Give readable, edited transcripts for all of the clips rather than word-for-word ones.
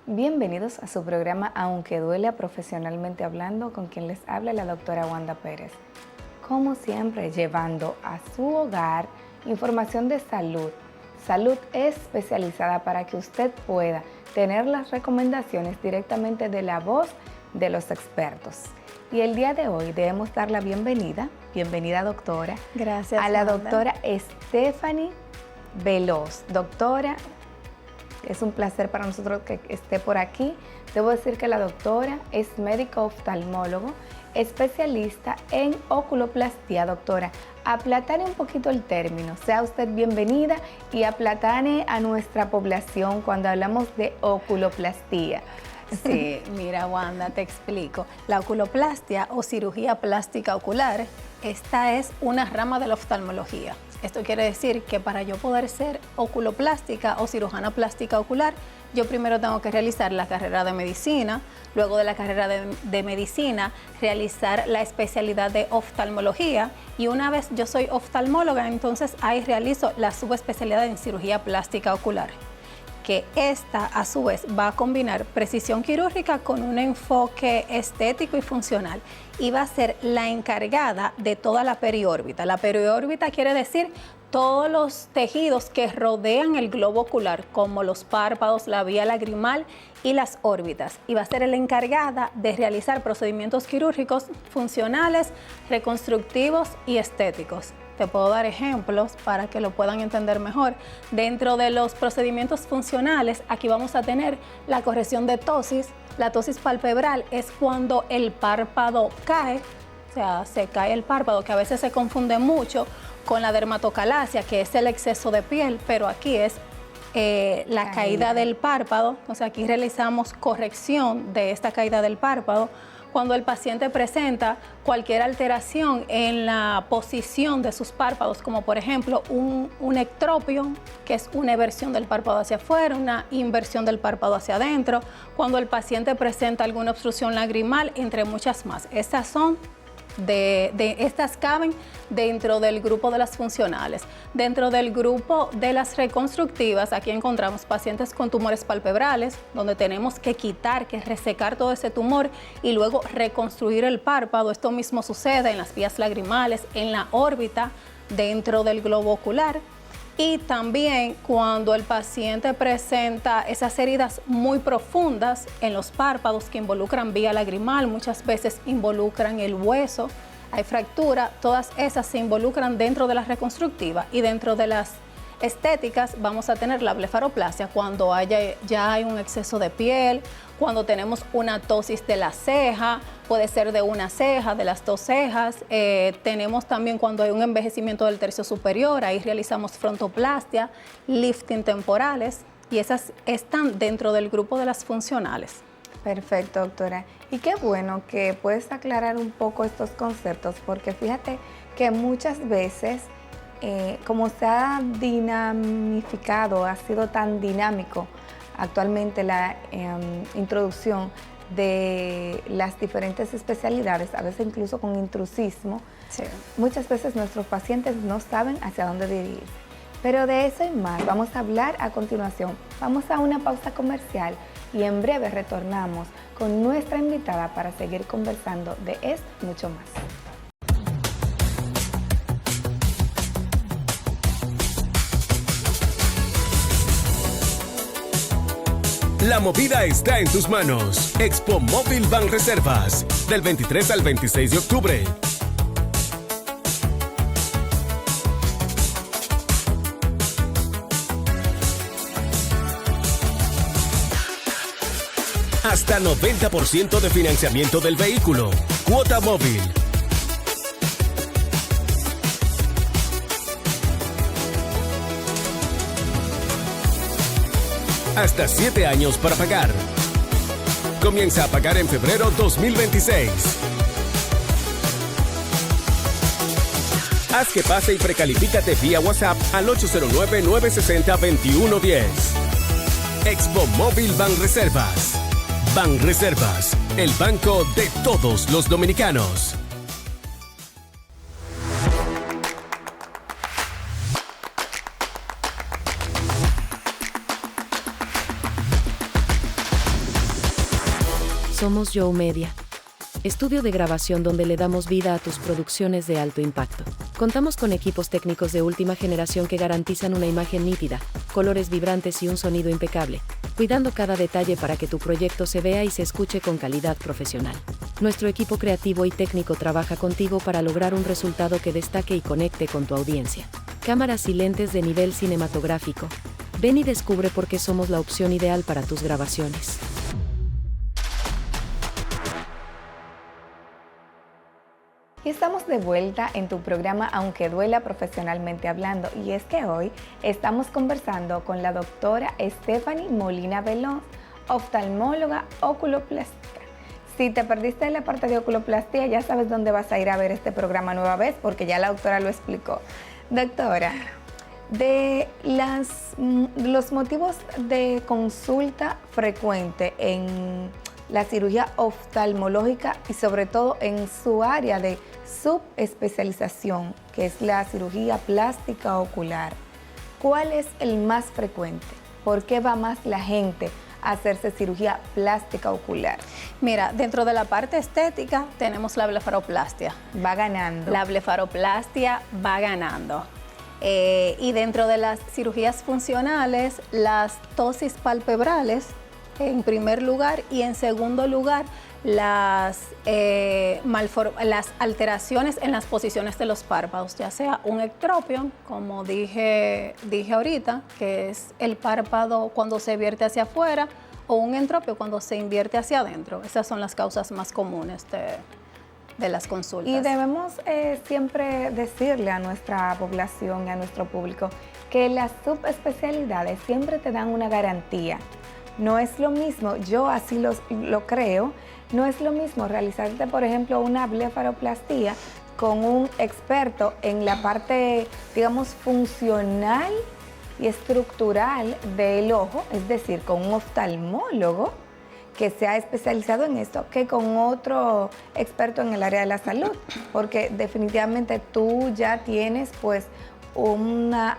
Bienvenidos a su programa Aunque Duela Profesionalmente Hablando, con quien les habla la doctora Wanda Pérez. Como siempre, llevando a su hogar información de salud especializada para que usted pueda tener las recomendaciones directamente de la voz de los expertos. Y el día de hoy debemos dar la bienvenida doctora, gracias, a la Wanda. doctora Stephanie Veloz. Doctora, es un placer para nosotros que esté por aquí. Debo decir que la doctora es médico oftalmólogo, especialista en oculoplastía. Doctora, aplatane un poquito el término, sea usted bienvenida y aplatane a nuestra población cuando hablamos de oculoplastía. Sí, mira, Wanda, te explico. La oculoplastia o cirugía plástica ocular, esta es una rama de la oftalmología. Esto quiere decir que para yo poder ser oculoplástica o cirujana plástica ocular, yo primero tengo que realizar la carrera de medicina, luego de la carrera de medicina, realizar la especialidad de oftalmología, y una vez yo soy oftalmóloga, entonces ahí realizo la subespecialidad en cirugía plástica ocular, que esta a su vez va a combinar precisión quirúrgica con un enfoque estético y funcional, y va a ser la encargada de toda la periórbita. La periórbita quiere decir todos los tejidos que rodean el globo ocular, como los párpados, la vía lagrimal y las órbitas, y va a ser la encargada de realizar procedimientos quirúrgicos funcionales, reconstructivos y estéticos. Te puedo dar ejemplos para que lo puedan entender mejor. Dentro de los procedimientos funcionales, aquí vamos a tener la corrección de tosis. La tosis palpebral es cuando el párpado cae, o sea, se cae el párpado, que a veces se confunde mucho con la dermatocalasia, que es el exceso de piel, pero aquí es la caída del párpado. O sea, aquí realizamos corrección de esta caída del párpado. Cuando el paciente presenta cualquier alteración en la posición de sus párpados, como por ejemplo un ectropio, que es una eversión del párpado hacia afuera, una inversión del párpado hacia adentro, cuando el paciente presenta alguna obstrucción lagrimal, entre muchas más. Estas son estas caben dentro del grupo de las funcionales. Dentro del grupo de las reconstructivas, aquí encontramos pacientes con tumores palpebrales, donde tenemos que resecar todo ese tumor y luego reconstruir el párpado. Esto mismo sucede en las vías lagrimales, en la órbita, dentro del globo ocular. Y también cuando el paciente presenta esas heridas muy profundas en los párpados que involucran vía lagrimal, muchas veces involucran el hueso, hay fractura, todas esas se involucran dentro de la reconstructiva. Y dentro de las estéticas vamos a tener la blefaroplasia cuando ya hay un exceso de piel, cuando tenemos una tosis de la ceja, puede ser de una ceja, de las dos cejas. Tenemos también cuando hay un envejecimiento del tercio superior, ahí realizamos frontoplastia, lifting temporales, y esas están dentro del grupo de las funcionales. Perfecto, doctora. Y qué bueno que puedes aclarar un poco estos conceptos, porque fíjate que muchas veces, como se ha dinamificado, ha sido tan dinámico actualmente la introducción de las diferentes especialidades, a veces incluso con intrusismo, sí, muchas veces nuestros pacientes no saben hacia dónde dirigirse. Pero de eso y más vamos a hablar a continuación. Vamos a una pausa comercial y en breve retornamos con nuestra invitada para seguir conversando de esto y mucho más. La movida está en tus manos. Expo Móvil Banreservas, del 23 al 26 de octubre. Hasta 90% de financiamiento del vehículo. Cuota móvil. Hasta 7 años para pagar. Comienza a pagar en febrero 2026. Haz que pase y precalifícate vía WhatsApp al 809-960-2110. Expo Móvil Banreservas. Banreservas, el banco de todos los dominicanos. Somos Joe Media, estudio de grabación donde le damos vida a tus producciones de alto impacto. Contamos con equipos técnicos de última generación que garantizan una imagen nítida, colores vibrantes y un sonido impecable, cuidando cada detalle para que tu proyecto se vea y se escuche con calidad profesional. Nuestro equipo creativo y técnico trabaja contigo para lograr un resultado que destaque y conecte con tu audiencia. Cámaras y lentes de nivel cinematográfico. Ven y descubre por qué somos la opción ideal para tus grabaciones. Y estamos de vuelta en tu programa Aunque Duela Profesionalmente Hablando, y es que hoy estamos conversando con la doctora Stephanie Molina Veloz, oftalmóloga oculoplástica. Si te perdiste en la parte de oculoplastía, ya sabes dónde vas a ir a ver este programa nueva vez, porque ya la doctora lo explicó. Doctora, de los motivos de consulta frecuente en la cirugía oftalmológica y sobre todo en su área de subespecialización, que es la cirugía plástica ocular, ¿cuál es el más frecuente? ¿Por qué va más la gente a hacerse cirugía plástica ocular? Mira, dentro de la parte estética tenemos la blefaroplastia. Va ganando. La blefaroplastia va ganando. Y dentro de las cirugías funcionales, las tosis palpebrales en primer lugar, y en segundo lugar las alteraciones en las posiciones de los párpados, ya sea un ectropion, como dije ahorita, que es el párpado cuando se vierte hacia afuera, o un entropio cuando se invierte hacia adentro. Esas son las causas más comunes de las consultas. Y debemos siempre decirle a nuestra población y a nuestro público que las subespecialidades siempre te dan una garantía. No es lo mismo, yo así lo creo, no es lo mismo realizarte, por ejemplo, una blefaroplastía con un experto en la parte, digamos, funcional y estructural del ojo, es decir, con un oftalmólogo que se ha especializado en esto, que con otro experto en el área de la salud, porque definitivamente tú ya tienes pues una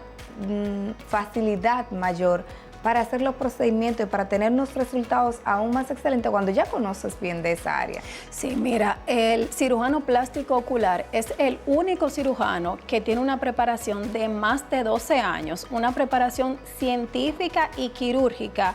facilidad mayor para hacer los procedimientos y para tener unos resultados aún más excelentes cuando ya conoces bien de esa área. Sí, mira, el cirujano plástico ocular es el único cirujano que tiene una preparación de más de 12 años, una preparación científica y quirúrgica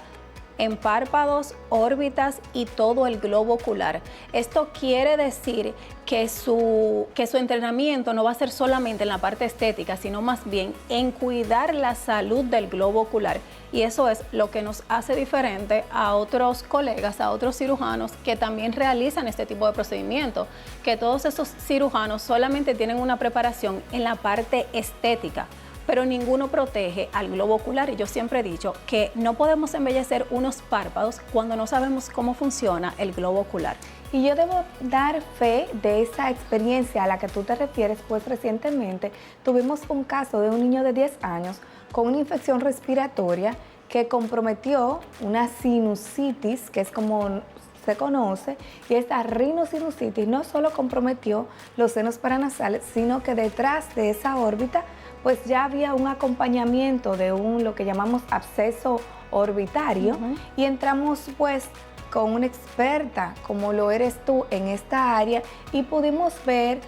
en párpados, órbitas y todo el globo ocular. Esto quiere decir que su entrenamiento no va a ser solamente en la parte estética, sino más bien en cuidar la salud del globo ocular. Y eso es lo que nos hace diferente a otros colegas, a otros cirujanos que también realizan este tipo de procedimientos, que todos esos cirujanos solamente tienen una preparación en la parte estética, pero ninguno protege al globo ocular. Y yo siempre he dicho que no podemos embellecer unos párpados cuando no sabemos cómo funciona el globo ocular. Y yo debo dar fe de esa experiencia a la que tú te refieres, pues recientemente tuvimos un caso de un niño de 10 años con una infección respiratoria que comprometió una sinusitis, que es como se conoce, y esta rinosinusitis no solo comprometió los senos paranasales, sino que detrás de esa órbita pues ya había un acompañamiento de lo que llamamos absceso orbitario, y entramos pues con una experta como lo eres tú en esta área y pudimos ver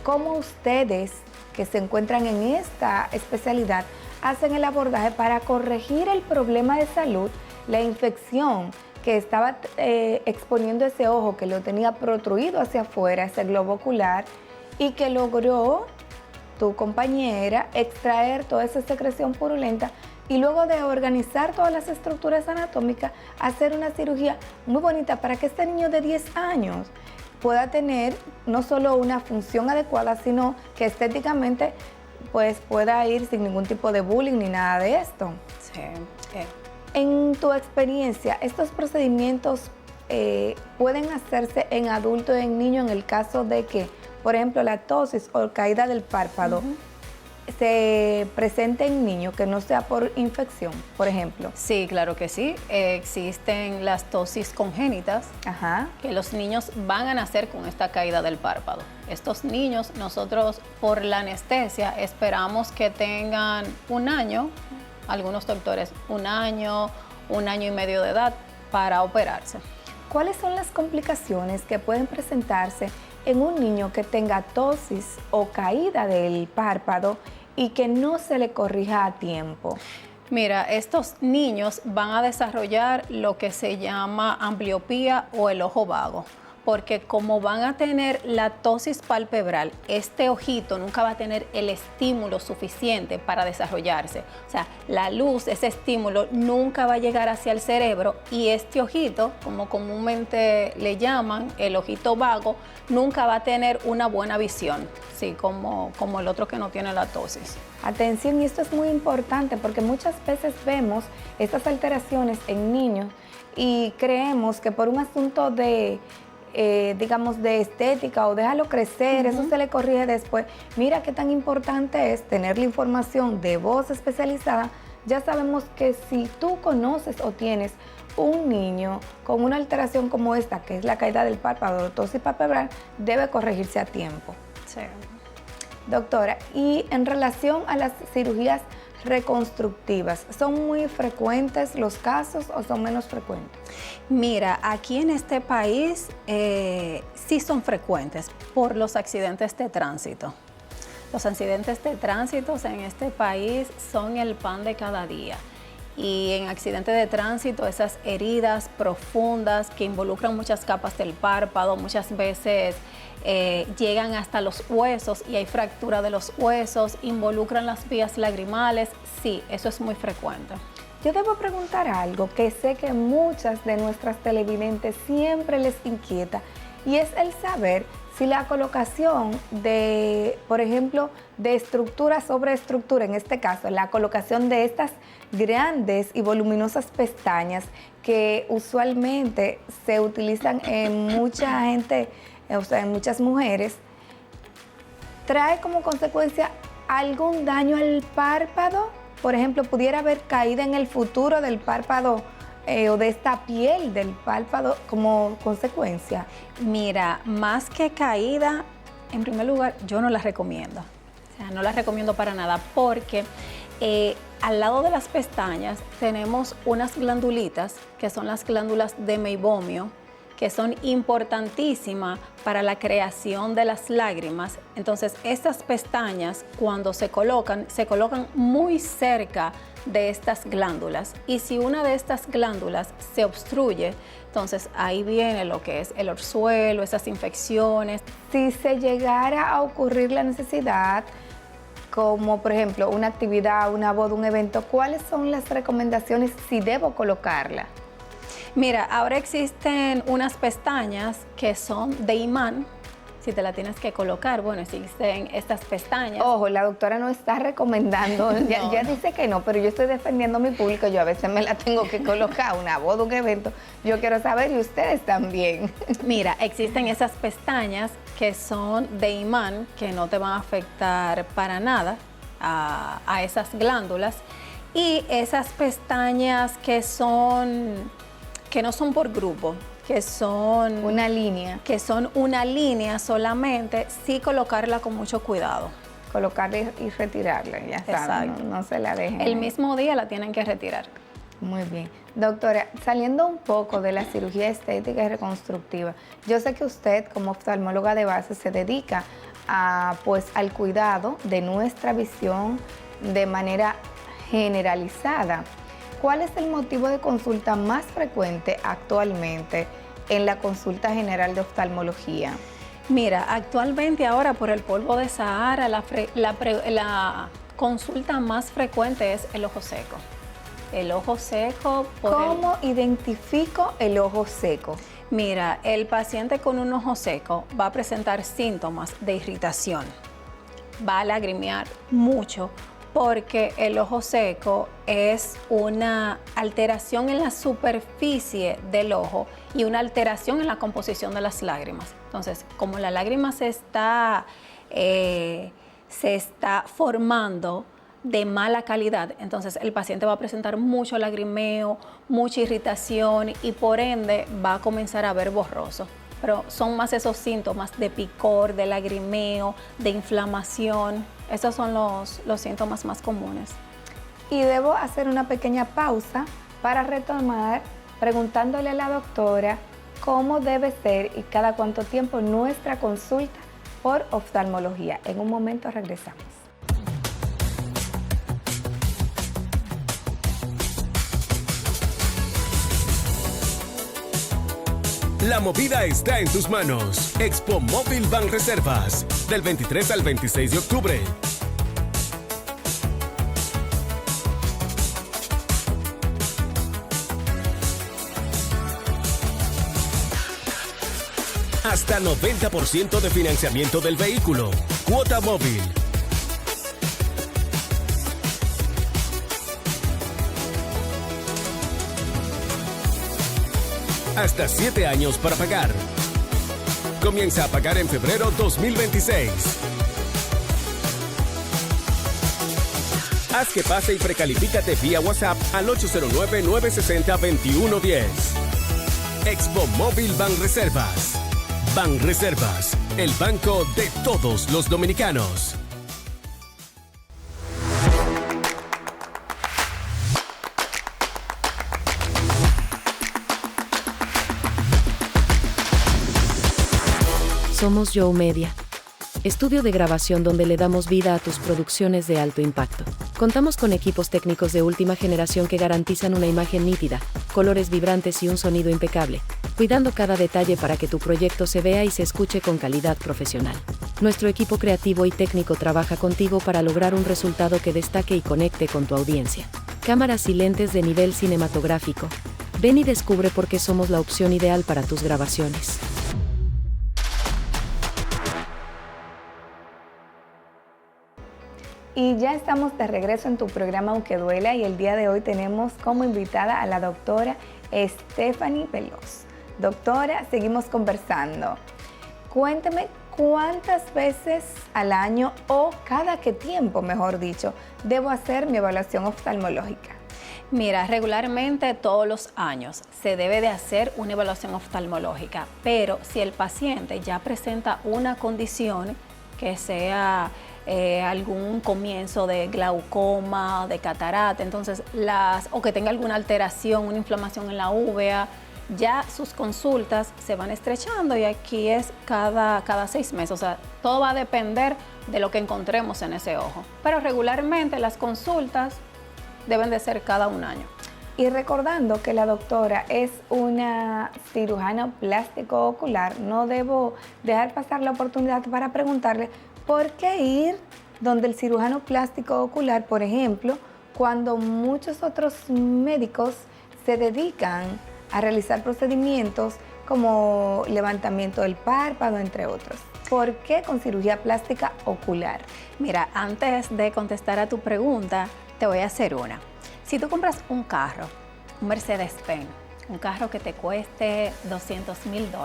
cómo ustedes que se encuentran en esta especialidad hacen el abordaje para corregir el problema de salud, la infección que estaba exponiendo ese ojo, que lo tenía protruido hacia afuera, ese globo ocular, y que logró tu compañera extraer toda esa secreción purulenta y luego de organizar todas las estructuras anatómicas, hacer una cirugía muy bonita para que este niño de 10 años pueda tener no solo una función adecuada, sino que estéticamente pues pueda ir sin ningún tipo de bullying ni nada de esto. Sí. En tu experiencia, ¿estos procedimientos pueden hacerse en adulto y en niño en el caso de que, por ejemplo, la ptosis o caída del párpado se presente en niños, que no sea por infección, por ejemplo? Sí, claro que sí. Existen las ptosis congénitas, que los niños van a nacer con esta caída del párpado. Estos niños, nosotros por la anestesia esperamos que tengan un año, algunos doctores un año y medio de edad para operarse. ¿cuáles son las complicaciones que pueden presentarse en un niño que tenga ptosis o caída del párpado y que no se le corrija a tiempo? Mira, estos niños van a desarrollar lo que se llama ambliopía o el ojo vago, porque como van a tener la ptosis palpebral, este ojito nunca va a tener el estímulo suficiente para desarrollarse. O sea, la luz, ese estímulo, nunca va a llegar hacia el cerebro y este ojito, como comúnmente le llaman, el ojito vago, nunca va a tener una buena visión, sí, como el otro que no tiene la ptosis. Atención, y esto es muy importante porque muchas veces vemos estas alteraciones en niños y creemos que por un asunto de digamos, de estética o déjalo crecer, eso se le corrige después. Mira qué tan importante es tener la información de voz especializada. Ya sabemos que si tú conoces o tienes un niño con una alteración como esta, que es la caída del párpado, ptosis palpebral, debe corregirse a tiempo. Sí. Doctora, y en relación a las cirugías reconstructivas, ¿son muy frecuentes los casos o son menos frecuentes? Mira, aquí en este país sí son frecuentes por los accidentes de tránsito. Los accidentes de tránsito en este país son el pan de cada día. Y en accidentes de tránsito, esas heridas profundas que involucran muchas capas del párpado, muchas veces llegan hasta los huesos y hay fractura de los huesos, involucran las vías lagrimales. Sí, eso es muy frecuente. Yo debo preguntar algo que sé que muchas de nuestras televidentes siempre les inquieta, y es el saber si la colocación de, por ejemplo, de estructura sobre estructura, en este caso, la colocación de estas grandes y voluminosas pestañas que usualmente se utilizan en mucha gente, o sea, en muchas mujeres, trae como consecuencia algún daño al párpado. Por ejemplo, pudiera haber caída en el futuro del párpado o de esta piel del párpado como consecuencia. Mira, más que caída, en primer lugar, yo no las recomiendo. O sea, no las recomiendo para nada porque al lado de las pestañas tenemos unas glandulitas que son las glándulas de meibomio, que son importantísimas para la creación de las lágrimas. Entonces, estas pestañas, cuando se colocan muy cerca de estas glándulas. Y si una de estas glándulas se obstruye, entonces ahí viene lo que es el orzuelo, esas infecciones. Si se llegara a ocurrir la necesidad, como por ejemplo una actividad, una boda, un evento, ¿cuáles son las recomendaciones si debo colocarla? Mira, ahora existen unas pestañas que son de imán. Si te la tienes que colocar, bueno, existen estas pestañas. Ojo, la doctora no está recomendando, ya dice que no, pero yo estoy defendiendo a mi público, yo a veces me la tengo que colocar, una boda, un evento, yo quiero saber y ustedes también. Mira, existen esas pestañas que son de imán, que no te van a afectar para nada a esas glándulas, y esas pestañas que no son por grupo, que son una línea. Que son una línea solamente, sí colocarla con mucho cuidado. Colocarla y retirarla, ya saben, no se la dejen. El mismo día la tienen que retirar. Muy bien. Doctora, saliendo un poco de la cirugía estética y reconstructiva, yo sé que usted como oftalmóloga de base se dedica al cuidado de nuestra visión de manera generalizada. ¿Cuál es el motivo de consulta más frecuente actualmente en la consulta general de oftalmología? Mira, actualmente ahora por el polvo de Sahara, la consulta más frecuente es el ojo seco. El ojo seco. ¿Cómo identifico el ojo seco? Mira, el paciente con un ojo seco va a presentar síntomas de irritación, va a lagrimear mucho, porque el ojo seco es una alteración en la superficie del ojo y una alteración en la composición de las lágrimas. Entonces, como la lágrima se está formando de mala calidad, entonces el paciente va a presentar mucho lagrimeo, mucha irritación y por ende va a comenzar a ver borroso. Pero son más esos síntomas de picor, de lagrimeo, de inflamación. Esos son los síntomas más comunes. Y debo hacer una pequeña pausa para retomar preguntándole a la doctora cómo debe ser y cada cuánto tiempo nuestra consulta por oftalmología. En un momento regresamos. La movida está en tus manos. Expo Móvil Banreservas, del 23 al 26 de octubre. Hasta 90% de financiamiento del vehículo. Cuota móvil. Hasta 7 años para pagar. Comienza a pagar en febrero 2026. Haz que pase y precalifícate vía WhatsApp al 809-960-2110. Expo Móvil Banreservas. Banreservas, el banco de todos los dominicanos. Somos Joe Media, estudio de grabación donde le damos vida a tus producciones de alto impacto. Contamos con equipos técnicos de última generación que garantizan una imagen nítida, colores vibrantes y un sonido impecable, cuidando cada detalle para que tu proyecto se vea y se escuche con calidad profesional. Nuestro equipo creativo y técnico trabaja contigo para lograr un resultado que destaque y conecte con tu audiencia. Cámaras y lentes de nivel cinematográfico. Ven y descubre por qué somos la opción ideal para tus grabaciones. Y ya estamos de regreso en tu programa Aunque Duela, y el día de hoy tenemos como invitada a la doctora Stephanie Veloz. Doctora, seguimos conversando. Cuénteme cuántas veces al año o cada qué tiempo, mejor dicho, debo hacer mi evaluación oftalmológica. Mira, regularmente todos los años se debe de hacer una evaluación oftalmológica, pero si el paciente ya presenta una condición que sea algún comienzo de glaucoma, de catarata, entonces o que tenga alguna alteración, una inflamación en la uvea, ya sus consultas se van estrechando y aquí es cada 6 meses. O sea, todo va a depender de lo que encontremos en ese ojo. Pero regularmente las consultas deben de ser cada 1 año. Y recordando que la doctora es una cirujana plástico ocular, no debo dejar pasar la oportunidad para preguntarle por qué ir donde el cirujano plástico ocular, por ejemplo, cuando muchos otros médicos se dedican a realizar procedimientos como levantamiento del párpado, entre otros. ¿Por qué con cirugía plástica ocular? Mira, antes de contestar a tu pregunta, te voy a hacer una. Si tú compras un carro, un Mercedes-Benz, un carro que te cueste $200,000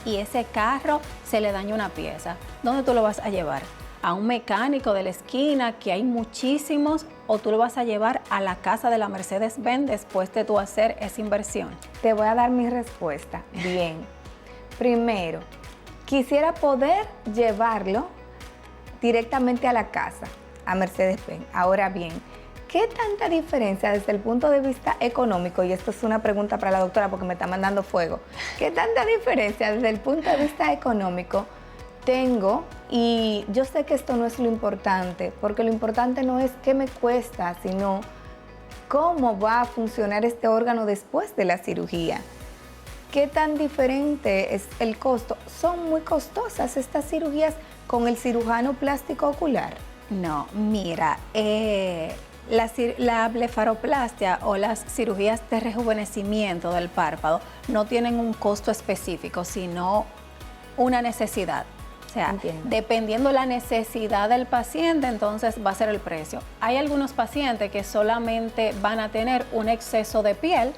y ese carro se le daña una pieza, ¿dónde tú lo vas a llevar? ¿A un mecánico de la esquina, que hay muchísimos, o tú lo vas a llevar a la casa de la Mercedes-Benz después de tú hacer esa inversión? Te voy a dar mi respuesta. Bien. Primero, quisiera poder llevarlo directamente a la casa, a Mercedes-Benz. Ahora bien, ¿qué tanta diferencia desde el punto de vista económico? Y esto es una pregunta para la doctora porque me está mandando fuego. ¿Qué tanta diferencia desde el punto de vista económico tengo? Y yo sé que esto no es lo importante, porque lo importante no es qué me cuesta, sino cómo va a funcionar este órgano después de la cirugía. ¿Qué tan diferente es el costo? ¿Son muy costosas estas cirugías con el cirujano plástico ocular? No, mira, la blefaroplastia o las cirugías de rejuvenecimiento del párpado no tienen un costo específico, sino una necesidad. O sea, dependiendo la necesidad del paciente, entonces va a ser el precio. Hay algunos pacientes que solamente van a tener un exceso de piel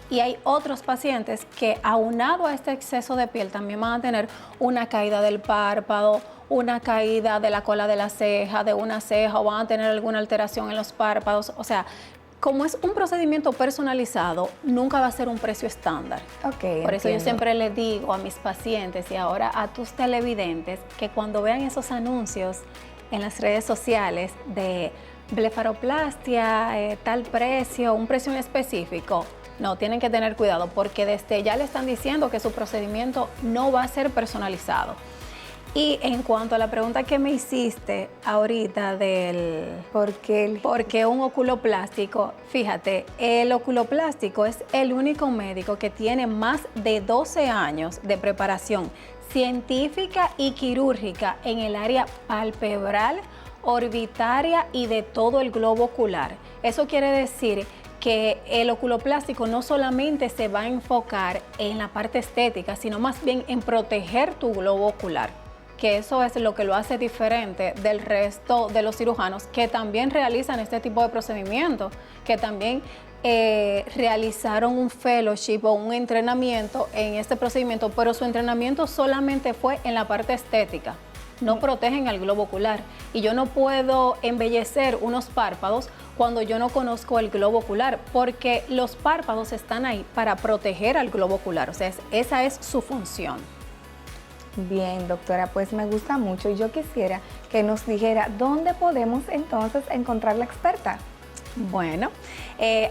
y hay otros pacientes que, aunado a este exceso de piel, también van a tener una caída del párpado, una caída de la cola de la ceja, de una ceja, o van a tener alguna alteración en los párpados. O sea, como es un procedimiento personalizado, nunca va a ser un precio estándar. Por eso yo siempre les digo a mis pacientes y ahora a tus televidentes que cuando vean esos anuncios en las redes sociales de blefaroplastia, tal precio, un precio en específico, No, tienen que tener cuidado porque desde ya le están diciendo que su procedimiento no va a ser personalizado. Y en cuanto a la pregunta que me hiciste ahorita del ¿Por qué un oculoplástico? Fíjate, el oculoplástico es el único médico que tiene más de 12 años de preparación científica y quirúrgica en el área palpebral, orbitaria y de todo el globo ocular. Eso quiere decir que el oculoplástico no solamente se va a enfocar en la parte estética, sino más bien en proteger tu globo ocular, que eso es lo que lo hace diferente del resto de los cirujanos que también realizan este tipo de procedimientos, que también realizaron un fellowship o un entrenamiento en este procedimiento, pero su entrenamiento solamente fue en la parte estética. No protegen al globo ocular. Y yo no puedo embellecer unos párpados cuando yo no conozco el globo ocular, porque los párpados están ahí para proteger al globo ocular. O sea, esa es su función. Bien, doctora, pues me gusta mucho y yo quisiera que nos dijera dónde podemos entonces encontrar la experta. Bueno,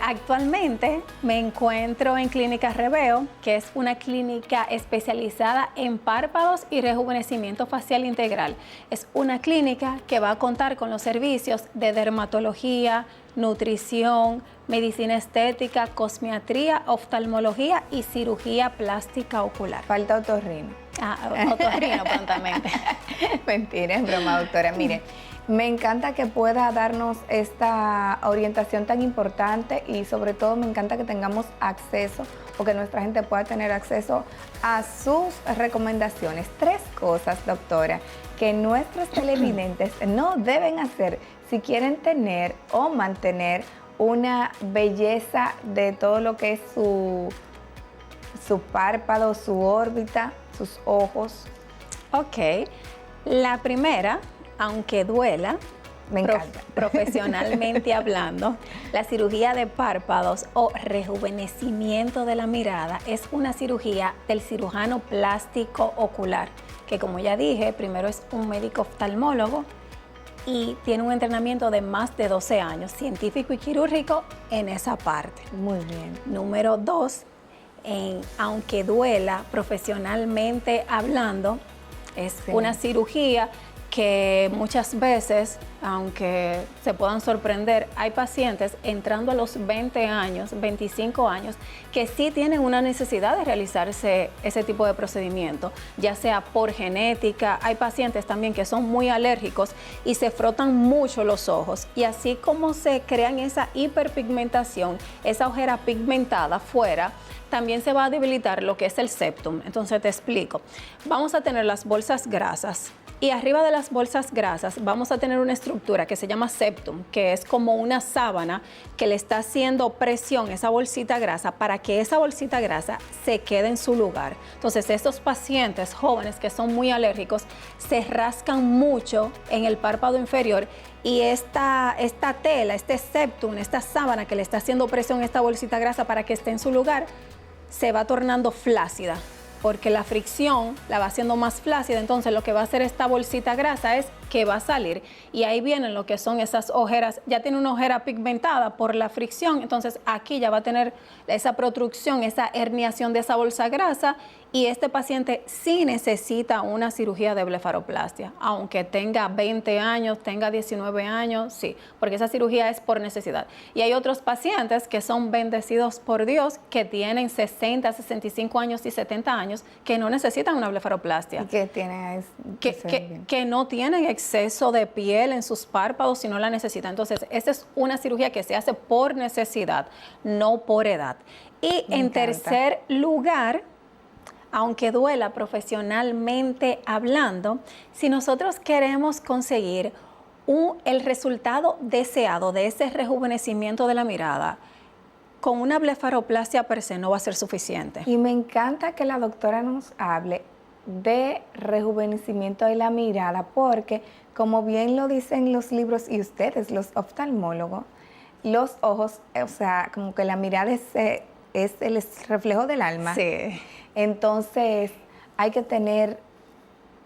actualmente me encuentro en Clínica Reveo, que es una clínica especializada en párpados y rejuvenecimiento facial integral. Es una clínica que va a contar con los servicios de dermatología, nutrición, medicina estética, cosmiatría, oftalmología y cirugía plástica ocular. Falta otorrino. Otorrino prontamente. Mentira, es broma, doctora. Mire, me encanta que pueda darnos esta orientación tan importante y sobre todo me encanta que tengamos acceso o que nuestra gente pueda tener acceso a sus recomendaciones. 3 cosas, doctora, que nuestros televidentes no deben hacer si quieren tener o mantener una belleza de todo lo que es su párpado, su órbita, sus ojos. Ok, la primera, aunque duela, me encanta. Profesionalmente hablando, la cirugía de párpados o rejuvenecimiento de la mirada es una cirugía del cirujano plástico ocular, que como ya dije, primero es un médico oftalmólogo y tiene un entrenamiento de más de 12 años, científico y quirúrgico en esa parte. Muy bien. Número 2, aunque duela, profesionalmente hablando, es una cirugía que muchas veces, aunque se puedan sorprender, hay pacientes entrando a los 20 años, 25 años, que sí tienen una necesidad de realizarse ese tipo de procedimiento, ya sea por genética. Hay pacientes también que son muy alérgicos y se frotan mucho los ojos. Y así como se crean esa hiperpigmentación, esa ojera pigmentada fuera, también se va a debilitar lo que es el septum. Entonces te explico. Vamos a tener las bolsas grasas y arriba de las bolsas grasas vamos a tener una estructura que se llama septum, que es como una sábana que le está haciendo presión a esa bolsita grasa para que esa bolsita grasa se quede en su lugar. Entonces estos pacientes jóvenes que son muy alérgicos se rascan mucho en el párpado inferior y esta tela, este septum, esta sábana que le está haciendo presión a esta bolsita grasa para que esté en su lugar, se va tornando flácida, porque la fricción la va haciendo más flácida. Entonces lo que va a hacer esta bolsita grasa es que va a salir y ahí vienen lo que son esas ojeras. Ya tiene una ojera pigmentada por la fricción, entonces aquí ya va a tener esa protrucción, esa herniación de esa bolsa grasa y este paciente sí necesita una cirugía de blefaroplastia, aunque tenga 20 años, tenga 19 años, sí, porque esa cirugía es por necesidad. Y hay otros pacientes que son bendecidos por Dios, que tienen 60, 65 años y 70 años, que no necesitan una blefaroplastia. ¿Y qué tienen? Que no tienen exceso de piel en sus párpados si no la necesitan. Entonces, esta es una cirugía que se hace por necesidad, no por edad. Y en tercer lugar, aunque duela profesionalmente hablando, si nosotros queremos conseguir el resultado deseado de ese rejuvenecimiento de la mirada, con una blefaroplastia per se no va a ser suficiente. Y me encanta que la doctora nos hable de rejuvenecimiento de la mirada, porque como bien lo dicen los libros y ustedes, los oftalmólogos, los ojos, o sea, como que la mirada es el reflejo del alma. Sí. Entonces hay que tener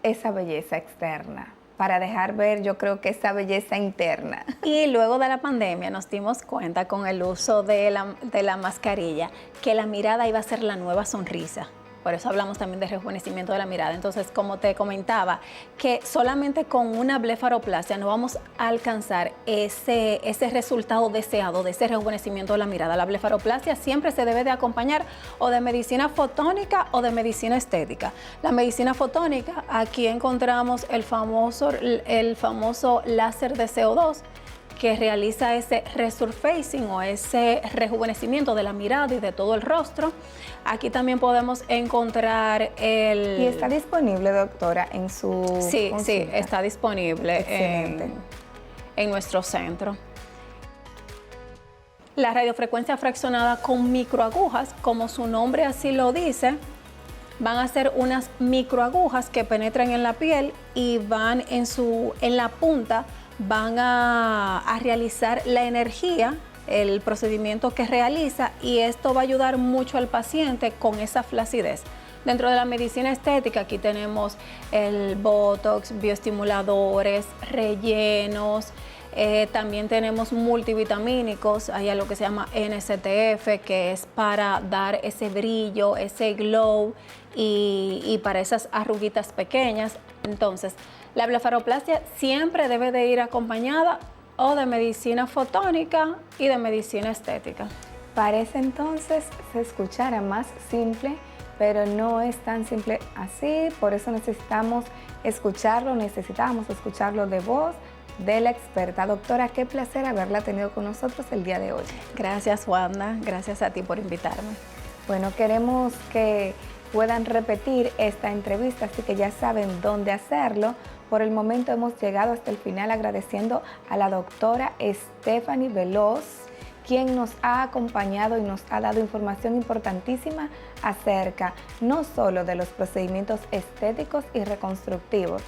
esa belleza externa. para dejar ver, yo creo que esa belleza interna. Y luego de la pandemia nos dimos cuenta con el uso de la mascarilla que la mirada iba a ser la nueva sonrisa. Por eso hablamos también de rejuvenecimiento de la mirada. Entonces, como te comentaba, que solamente con una blefaroplastia no vamos a alcanzar ese resultado deseado de ese rejuvenecimiento de la mirada. La blefaroplastia siempre se debe de acompañar o de medicina fotónica o de medicina estética. La medicina fotónica, aquí encontramos el famoso láser de CO2, que realiza ese resurfacing o ese rejuvenecimiento de la mirada y de todo el rostro. Aquí también podemos encontrar el... ¿Y está disponible, doctora, en su consulta? Sí, está disponible en nuestro centro. La radiofrecuencia fraccionada con microagujas, como su nombre así lo dice, van a ser unas microagujas que penetran en la piel y van en la punta, van a realizar la energía, el procedimiento que realiza, y esto va a ayudar mucho al paciente con esa flacidez. Dentro de la medicina estética aquí tenemos el Botox, bioestimuladores, rellenos, también tenemos multivitamínicos, hay algo que se llama NSTF, que es para dar ese brillo, ese glow y para esas arruguitas pequeñas. Entonces, la blefaroplastia siempre debe de ir acompañada o de medicina fotónica y de medicina estética. Parece entonces se escuchara más simple, pero no es tan simple así, por eso necesitamos escucharlo de voz de la experta. Doctora, qué placer haberla tenido con nosotros el día de hoy. Gracias, Wanda, gracias a ti por invitarme. Bueno, queremos que puedan repetir esta entrevista, así que ya saben dónde hacerlo. Por el momento hemos llegado hasta el final agradeciendo a la doctora Stephanie Veloz, quien nos ha acompañado y nos ha dado información importantísima acerca no solo de los procedimientos estéticos y reconstructivos,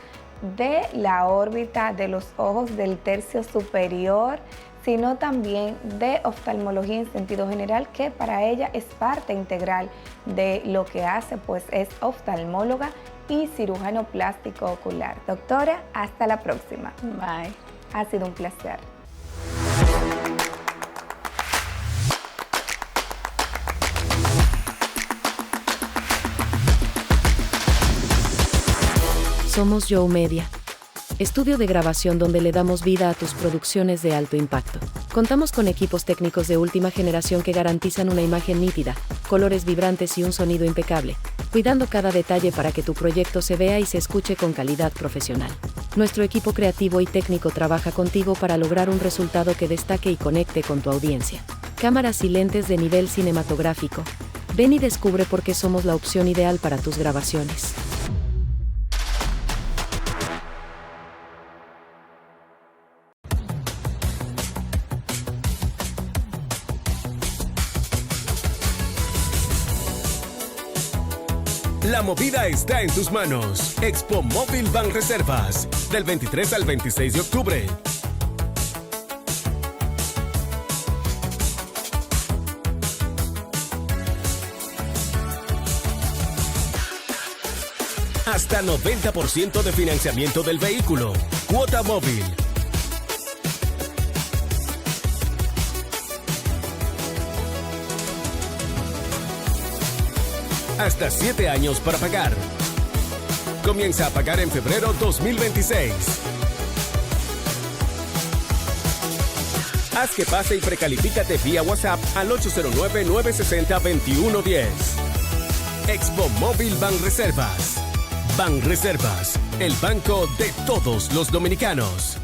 de la órbita de los ojos del tercio superior, sino también de oftalmología en sentido general, que para ella es parte integral de lo que hace, pues es oftalmóloga y cirujano plástico ocular. Doctora, hasta la próxima. Bye. Ha sido un placer. Somos Joe Media, estudio de grabación donde le damos vida a tus producciones de alto impacto. Contamos con equipos técnicos de última generación que garantizan una imagen nítida, colores vibrantes y un sonido impecable, cuidando cada detalle para que tu proyecto se vea y se escuche con calidad profesional. Nuestro equipo creativo y técnico trabaja contigo para lograr un resultado que destaque y conecte con tu audiencia. Cámaras y lentes de nivel cinematográfico. Ven y descubre por qué somos la opción ideal para tus grabaciones. La movida está en tus manos. Expo Móvil Banreservas, del 23 al 26 de octubre. Hasta 90% de financiamiento del vehículo. Cuota móvil. Hasta 7 años para pagar. Comienza a pagar en febrero 2026. Haz que pase y precalifícate vía WhatsApp al 809-960-2110. Expo Móvil Banreservas. Banreservas, el banco de todos los dominicanos.